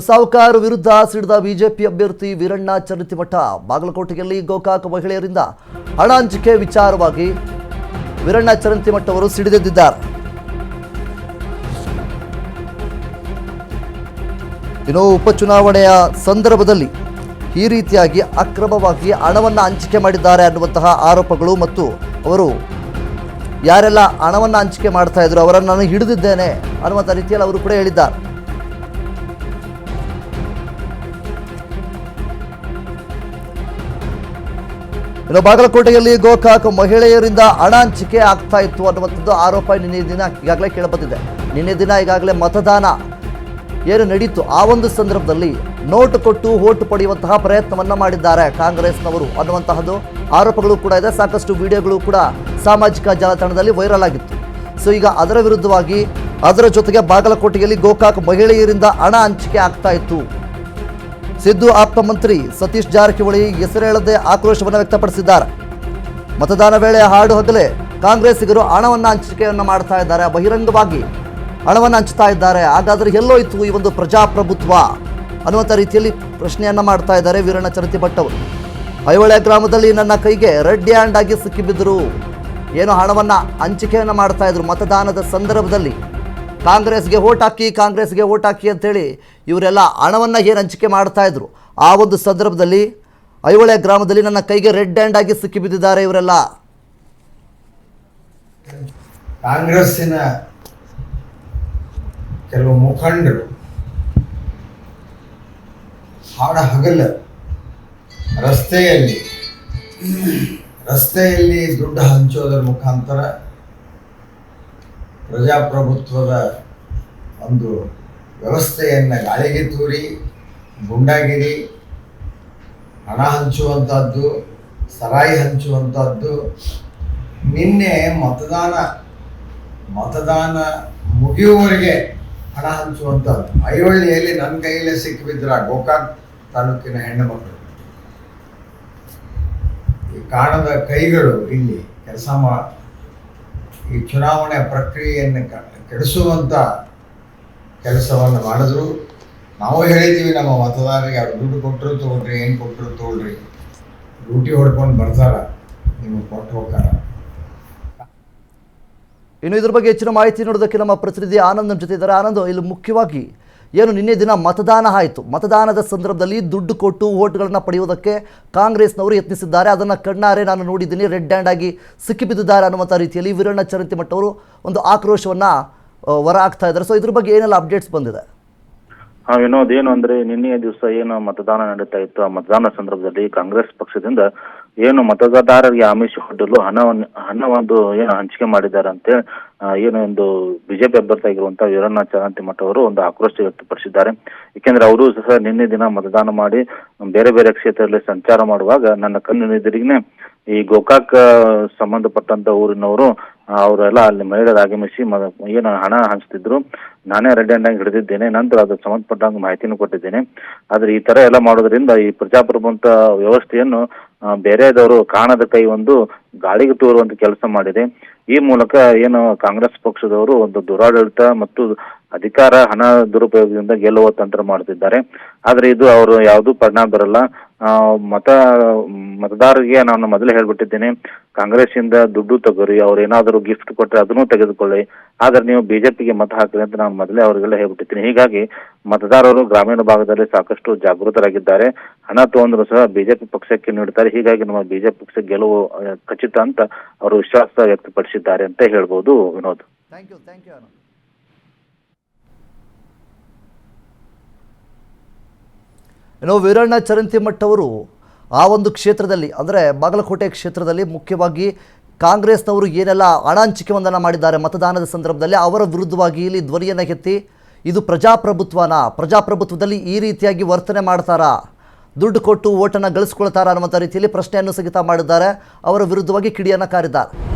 ಸಾವುಕಾರ ವಿರುದ್ಧ ಸಿಡಿದ ಬಿಜೆಪಿ ಅಭ್ಯರ್ಥಿ ವೀರಣ್ಣ ಚನ್ನತಿಮಠ ಬಾಗಲಕೋಟೆಯಲ್ಲಿ ಗೋಕಾಕ ಮಹಿಳೆಯರಿಂದ ಹಣ ಹಂಚಿಕೆ ವಿಚಾರವಾಗಿ ವೀರಣ್ಣ ಚನ್ನತಿಮಠ ಅವರು ಸಿಡಿದೆದ್ದಿದ್ದಾರೆ. ಉಪಚುನಾವಣೆಯ ಸಂದರ್ಭದಲ್ಲಿ ಈ ರೀತಿಯಾಗಿ ಅಕ್ರಮವಾಗಿ ಹಣವನ್ನು ಹಂಚಿಕೆ ಮಾಡಿದ್ದಾರೆ ಅನ್ನುವಂತಹ ಆರೋಪಗಳು ಮತ್ತು ಅವರು ಯಾರೆಲ್ಲ ಹಣವನ್ನು ಹಂಚಿಕೆ ಮಾಡ್ತಾ ಇದ್ರು ಅವರನ್ನು ನಾನು ಹಿಡಿದಿದ್ದೇನೆ ಅನ್ನುವಂಥ ರೀತಿಯಲ್ಲಿ ಅವರು ಕೂಡ ಹೇಳಿದ್ದಾರೆ. ಬಾಗಲಕೋಟೆಯಲ್ಲಿ ಗೋಕಾಕ ಮಹಿಳೆಯರಿಂದ ಹಣ ಹಂಚಿಕೆ ಆಗ್ತಾ ಇತ್ತು ಅನ್ನುವಂಥದ್ದು ಆರೋಪ ನಿನ್ನೆ ದಿನ ಈಗಾಗಲೇ ಕೇಳಬಂದಿದೆ. ನಿನ್ನೆ ದಿನ ಈಗಾಗಲೇ ಮತದಾನ ಏನು ನಡೀತು ಆ ಒಂದು ಸಂದರ್ಭದಲ್ಲಿ ನೋಟು ಕೊಟ್ಟು ಓಟು ಪಡೆಯುವಂತಹ ಪ್ರಯತ್ನವನ್ನ ಮಾಡಿದ್ದಾರೆ ಕಾಂಗ್ರೆಸ್ನವರು ಅನ್ನುವಂತಹದ್ದು ಆರೋಪಗಳು ಕೂಡ ಇದೆ. ಸಾಕಷ್ಟು ವಿಡಿಯೋಗಳು ಕೂಡ ಸಾಮಾಜಿಕ ಜಾಲತಾಣದಲ್ಲಿ ವೈರಲ್ ಆಗಿತ್ತು. ಸೊ ಈಗ ಅದರ ವಿರುದ್ಧವಾಗಿ ಅದರ ಜೊತೆಗೆ ಬಾಗಲಕೋಟೆಯಲ್ಲಿ ಗೋಕಾಕ ಮಹಿಳೆಯರಿಂದ ಹಣ ಹಂಚಿಕೆ ಆಗ್ತಾ ಇತ್ತು. ಸಿದ್ದು ಆಪ್ತ ಮಂತ್ರಿ ಸತೀಶ್ ಜಾರಕಿಹೊಳಿ ಹೆಸರೇಳದೆ ಆಕ್ರೋಶವನ್ನು ವ್ಯಕ್ತಪಡಿಸಿದ್ದಾರೆ. ಮತದಾನ ವೇಳೆ ಹಾಡು ಹಗಲೇ ಕಾಂಗ್ರೆಸ್ಸಿಗರು ಹಣವನ್ನು ಹಂಚಿಕೆಯನ್ನು ಮಾಡ್ತಾ ಇದ್ದಾರೆ, ಬಹಿರಂಗವಾಗಿ ಹಣವನ್ನು ಹಂಚ್ತಾ ಇದ್ದಾರೆ. ಹಾಗಾದರೆ ಎಲ್ಲೋಯ್ತು ಈ ಒಂದು ಪ್ರಜಾಪ್ರಭುತ್ವ ಅನ್ನುವಂಥ ರೀತಿಯಲ್ಲಿ ಪ್ರಶ್ನೆಯನ್ನು ಮಾಡ್ತಾ ಇದ್ದಾರೆ ವೀರಣ್ಣ ಚನ್ನತಿಮಠ ಅವರು. ಐಹೊಳೆ ಗ್ರಾಮದಲ್ಲಿ ನನ್ನ ಕೈಗೆ ರೆಡ್ ಹ್ಯಾಂಡ್ ಆಗಿ ಸಿಕ್ಕಿಬಿದ್ದರು. ಏನು ಹಣವನ್ನು ಹಂಚಿಕೆಯನ್ನು ಮಾಡ್ತಾ ಇದ್ರು ಮತದಾನದ ಸಂದರ್ಭದಲ್ಲಿ. ಕಾಂಗ್ರೆಸ್ಗೆ ಓಟ್ ಹಾಕಿ ಅಂತೇಳಿ ಇವರೆಲ್ಲ ಹಣವನ್ನು ಏನು ಹಂಚಿಕೆ ಮಾಡ್ತಾ ಇದ್ರು ಆ ಒಂದು ಸಂದರ್ಭದಲ್ಲಿ ಐಹೊಳೆ ಗ್ರಾಮದಲ್ಲಿ ನನ್ನ ಕೈಗೆ ರೆಡ್ ಹ್ಯಾಂಡ್ ಆಗಿ ಸಿಕ್ಕಿಬಿದ್ದಿದ್ದಾರೆ ಇವರೆಲ್ಲ. ಕಾಂಗ್ರೆಸ್ಸಿನ ಕೆಲವು ಮುಖಂಡರು ಹಾಡ ಹಗಲ ರಸ್ತೆಯಲ್ಲಿ ದುಡ್ಡು ಹಂಚೋದರ ಮುಖಾಂತರ ಪ್ರಜಾಪ್ರಭುತ್ವದ ಒಂದು ವ್ಯವಸ್ಥೆಯನ್ನು ಗಾಳಿಗೆ ತೂರಿ ಗುಂಡಾಗಿರಿ, ಹಣ ಹಂಚುವಂಥದ್ದು, ಸರಾಯಿ ಹಂಚುವಂಥದ್ದು. ನಿನ್ನೆ ಮತದಾನ ಮುಗಿಯುವವರೆಗೆ ಹಣ ಹಂಚುವಂಥದ್ದು. ಐಹೊಳೆಯಲ್ಲಿ ನನ್ನ ಕೈಯಲ್ಲೇ ಸಿಕ್ಕಿಬಿದ್ರ ಗೋಕಾಕ್ ತಾಲೂಕಿನ ಹೆಣ್ಣು ಮಕ್ಕಳು. ಈ ಕಾಣದ ಕೈಗಳು ಇಲ್ಲಿ ಈ ಚುನಾವಣೆ ಪ್ರಕ್ರಿಯೆಯನ್ನು ಕೆಡಿಸುವಂಥ ಕೆಲಸವನ್ನು ಮಾಡಿದ್ರು. ನಾವು ಹೇಳಿದ್ದೀವಿ ನಮ್ಮ ಮತದಾರರಿಗೆ, ಅವ್ರು ದುಡ್ಡು ಕೊಟ್ಟರು ತೊಗೊಳ್ರಿ, ಏನು ಕೊಟ್ಟರು ತೊಗೊಳ್ರಿ, ಡ್ಯೂಟಿ ಹೊಡ್ಕೊಂಡು ಬರ್ತಾರ, ನಿಮಗೆ ಕೊಟ್ಟು ಹೋಗ್ತಾರ. ಇನ್ನು ಇದ್ರ ಬಗ್ಗೆ ಹೆಚ್ಚಿನ ಮಾಹಿತಿ ನೋಡೋದಕ್ಕೆ ನಮ್ಮ ಪ್ರತಿನಿಧಿ ಆನಂದ್ ನಮ್ಮ ಜೊತೆ ಇದ್ದಾರೆ. ಆನಂದ್, ಇಲ್ಲಿ ಮುಖ್ಯವಾಗಿ ಏನು ನಿನ್ನೆ ದಿನ ಮತದಾನ ಆಯಿತು, ಮತದಾನದ ಸಂದರ್ಭದಲ್ಲಿ ದುಡ್ಡು ಕೊಟ್ಟು ಓಟ್ಗಳನ್ನು ಪಡೆಯುವುದಕ್ಕೆ ಕಾಂಗ್ರೆಸ್ನವರು ಯತ್ನಿಸಿದ್ದಾರೆ. ಅದನ್ನು ಕಣ್ಣಾರೆ ನಾನು ನೋಡಿದ್ದೀನಿ, ರೆಡ್ ಹ್ಯಾಂಡ್ ಆಗಿ ಸಿಕ್ಕಿಬಿದ್ದಿದ್ದಾರೆ ಅನ್ನುವಂಥ ರೀತಿಯಲ್ಲಿ ವೀರಣ್ಣ ಚನ್ನತಿಮಠ ಅವರು ಒಂದು ಆಕ್ರೋಶವನ್ನು ಹೊರ ಹಾಕ್ತಾ ಇದ್ದಾರೆ. ಸೊ ಇದ್ರ ಬಗ್ಗೆ ಏನೆಲ್ಲ ಅಪ್ಡೇಟ್ಸ್ ಬಂದಿದೆ? ವಿನೋದ್, ಏನು ಅಂದ್ರೆ ನಿನ್ನೆಯ ದಿವಸ ಏನು ಮತದಾನ ನಡೀತಾ ಇತ್ತು, ಆ ಮತದಾನ ಸಂದರ್ಭದಲ್ಲಿ ಕಾಂಗ್ರೆಸ್ ಪಕ್ಷದಿಂದ ಏನು ಮತದಾರರಿಗೆ ಆಮಿಷ ಒಡ್ಡಲು ಹಣವೊಂದು ಏನು ಹಂಚಿಕೆ ಮಾಡಿದ್ದಾರೆ ಅಂತ ಏನು ಒಂದು ಬಿಜೆಪಿ ಅಭ್ಯರ್ಥಿ ಆಗಿರುವಂತಹ ವೀರಣ್ಣ ಚನ್ನತಿಮಠ ಅವರು ಒಂದು ಆಕ್ರೋಶ ವ್ಯಕ್ತಪಡಿಸಿದ್ದಾರೆ. ಏಕೆಂದ್ರೆ ಅವರು ಸಹ ನಿನ್ನೆ ದಿನ ಮತದಾನ ಮಾಡಿ ಬೇರೆ ಬೇರೆ ಕ್ಷೇತ್ರದಲ್ಲಿ ಸಂಚಾರ ಮಾಡುವಾಗ ನನ್ನ ಕಣ್ಣಿನೆದುರಿಗೇ ಈ ಗೋಕಾಕ್ ಸಂಬಂಧಪಟ್ಟಂತ ಊರಿನವರು ಅವರೆಲ್ಲ ಅಲ್ಲಿ ಮಹಿಳೆಯರು ಆಗಮಿಸಿ ಏನು ಹಣ ಹಂಚ್ತಿದ್ರು. ನಾನೇ ರೆಡ್ ಹ್ಯಾಂಡ್ ಆಗಿ ಹಿಡಿದಿದ್ದೇನೆ, ನಂತರ ಅದಕ್ಕೆ ಸಂಬಂಧಪಟ್ಟಂಗೆ ಮಾಹಿತಿನೂ ಕೊಟ್ಟಿದ್ದೇನೆ. ಆದ್ರೆ ಈ ತರ ಎಲ್ಲ ಮಾಡೋದ್ರಿಂದ ಈ ಪ್ರಜಾಪ್ರಭುತ್ವ ವ್ಯವಸ್ಥೆಯನ್ನು ಬೇರೆದವರು ಕಾಣದ ಕೈ ಒಂದು ಗಾಳಿಗೆ ತೂರುವಂತ ಕೆಲಸ ಮಾಡಿದೆ. ಈ ಮೂಲಕ ಏನು ಕಾಂಗ್ರೆಸ್ ಪಕ್ಷದವರು ಒಂದು ದುರಾಡಳಿತ ಮತ್ತು ಅಧಿಕಾರ ಹಣ ದುರುಪಯೋಗದಿಂದ ಗೆಲ್ಲುವ ತಂತ್ರ ಮಾಡ್ತಿದ್ದಾರೆ. ಆದ್ರೆ ಇದು ಅವರು ಯಾವುದೂ ಪರಿಣಾಮ ಬರಲ್ಲ. ಮತದಾರರಿಗೆ ನಾನು ಮೊದಲೇ ಹೇಳ್ಬಿಟ್ಟಿದ್ದೇನೆ, ಕಾಂಗ್ರೆಸ್ ಇಂದ ದುಡ್ಡು ತಗೋರಿ, ಅವ್ರು ಏನಾದರೂ ಗಿಫ್ಟ್ ಕೊಟ್ಟರೆ ಅದನ್ನು ತೆಗೆದುಕೊಳ್ಳಿ, ಆದ್ರೆ ನೀವು ಬಿಜೆಪಿಗೆ ಮತ ಹಾಕ್ರಿ ಅಂತ ನಾನು ಮೊದಲೇ ಅವರಿಗೆಲ್ಲ ಹೇಳ್ಬಿಟ್ಟಿದ್ದೀನಿ. ಹೀಗಾಗಿ ಮತದಾರರು ಗ್ರಾಮೀಣ ಭಾಗದಲ್ಲಿ ಸಾಕಷ್ಟು ಜಾಗೃತರಾಗಿದ್ದಾರೆ. ಹಣ ತಗೊಂಡ್ರು ಸಹ ಬಿಜೆಪಿ ಪಕ್ಷಕ್ಕೆ ನೀಡುತ್ತಾರೆ. ಹೀಗಾಗಿ ನಮ್ಮ ಬಿಜೆಪಿ ಪಕ್ಷ ಗೆಲುವು ಖಚಿತ ಅಂತ ಅವರು ವಿಶ್ವಾಸ ವ್ಯಕ್ತಪಡಿಸಿದ್ದಾರೆ ಅಂತ ಹೇಳ್ಬೋದು. Vinod, thank you. ವೀರಣ್ಣ ಚನ್ನತಿಮಠ ಅವರು ಆ ಒಂದು ಕ್ಷೇತ್ರದಲ್ಲಿ ಅಂದರೆ ಬಾಗಲಕೋಟೆ ಕ್ಷೇತ್ರದಲ್ಲಿ ಮುಖ್ಯವಾಗಿ ಕಾಂಗ್ರೆಸ್ನವರು ಏನೆಲ್ಲ ಹಣ ಹಂಚಿಕೆಯೊಂದನ್ನು ಮಾಡಿದ್ದಾರೆ ಮತದಾನದ ಸಂದರ್ಭದಲ್ಲಿ ಅವರ ವಿರುದ್ಧವಾಗಿ ಇಲ್ಲಿ ಧ್ವನಿಯನ್ನು ಎತ್ತಿ ಇದು ಪ್ರಜಾಪ್ರಭುತ್ವದಲ್ಲಿ ಈ ರೀತಿಯಾಗಿ ವರ್ತನೆ ಮಾಡ್ತಾರಾ, ದುಡ್ಡು ಕೊಟ್ಟು ಓಟನ್ನು ಗಳಿಸ್ಕೊಳ್ತಾರಾ ಅನ್ನುವಂಥ ರೀತಿಯಲ್ಲಿ ಪ್ರಶ್ನೆಯನ್ನು ಸಹಿತ ಮಾಡಿದ್ದಾರೆ. ಅವರ ವಿರುದ್ಧವಾಗಿ ಕಿಡಿಯನ್ನು ಕಾರಿದ್ದಾರೆ.